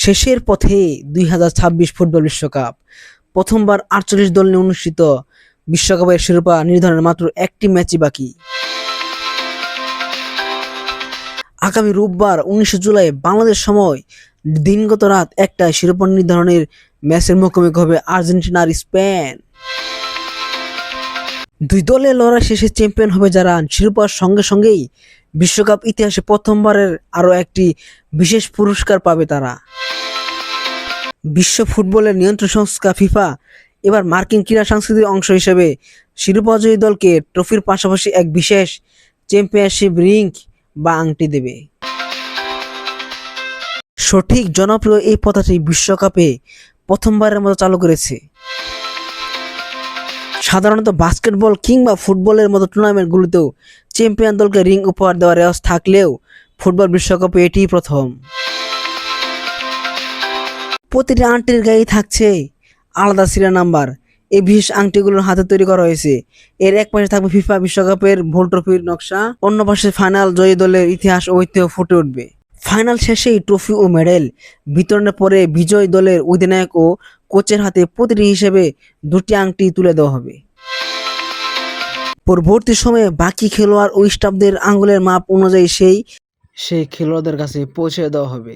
শেষের পথে 2026 ফুটবল বিশ্বকাপ। প্রথমবার 48 দল নিয়ে অনুষ্ঠিত বিশ্বকাপের শিরোপা নির্ধারণের মাত্র একটি ম্যাচই বাকি। আগামী রোববার 19 জুলাই বাংলাদেশ সময় দিনগত রাত 1টায় শিরোপা নির্ধারণের ম্যাচের মুখোমুখি হবে আর্জেন্টিনা আর স্পেন। দুই দলের লড়াই শেষে চ্যাম্পিয়ন হবে যারা। শিরোপার সঙ্গে সঙ্গেই বিশ্বকাপ ইতিহাসে প্রথমবারের আরও একটি বিশেষ পুরস্কার পাবে তারা। বিশ্ব ফুটবলের নিয়ন্ত্রণ সংস্থা ফিফা এবার মার্কিন ক্রীড়া সংস্কৃতির অংশ হিসেবে শিরোপাজয়ী দলকে ট্রফির পাশাপাশি এক বিশেষ চ্যাম্পিয়নশিপ রিং বা আংটি দেবে। সঠিক জনপ্রিয় এই প্রথাটি বিশ্বকাপে প্রথমবারের মতো চালু করেছে। সাধারণত বাস্কেটবল কিংবা ফুটবলের মতো টুর্নামেন্টগুলোতেও চ্যাম্পিয়ন দলকে রিং উপহার দেওয়ার রেওয়াজ থাকলেও ফুটবল বিশ্বকাপে এটিই প্রথম। প্রতিটি আংটির গায়ে থাকছে আলাদা সিরিয়াল নাম্বার। এই বিশেষ আংটিগুলোর হাতে তৈরি করা হয়েছে। এর এক পাশে থাকবে ফিফা বিশ্বকাপের ভোল ট্রফির নকশা, অন্য পাশে ফাইনাল জয়ী দলের ইতিহাস ও ঐতিহ্য ফুটে উঠবে। ফাইনাল শেষেই ট্রফি ও মেডেল বিতরণের পরে বিজয়ী দলের অধিনায়ক ও কোচের হাতে প্রতিটি হিসেবে দুটি আংটি তুলে দেওয়া হবে। পরবর্তী সময়ে বাকি খেলোয়াড় ও স্টাফদের আঙ্গুলের মাপ অনুযায়ী সেই খেলোয়াড়দের কাছে পৌঁছে দেওয়া হবে।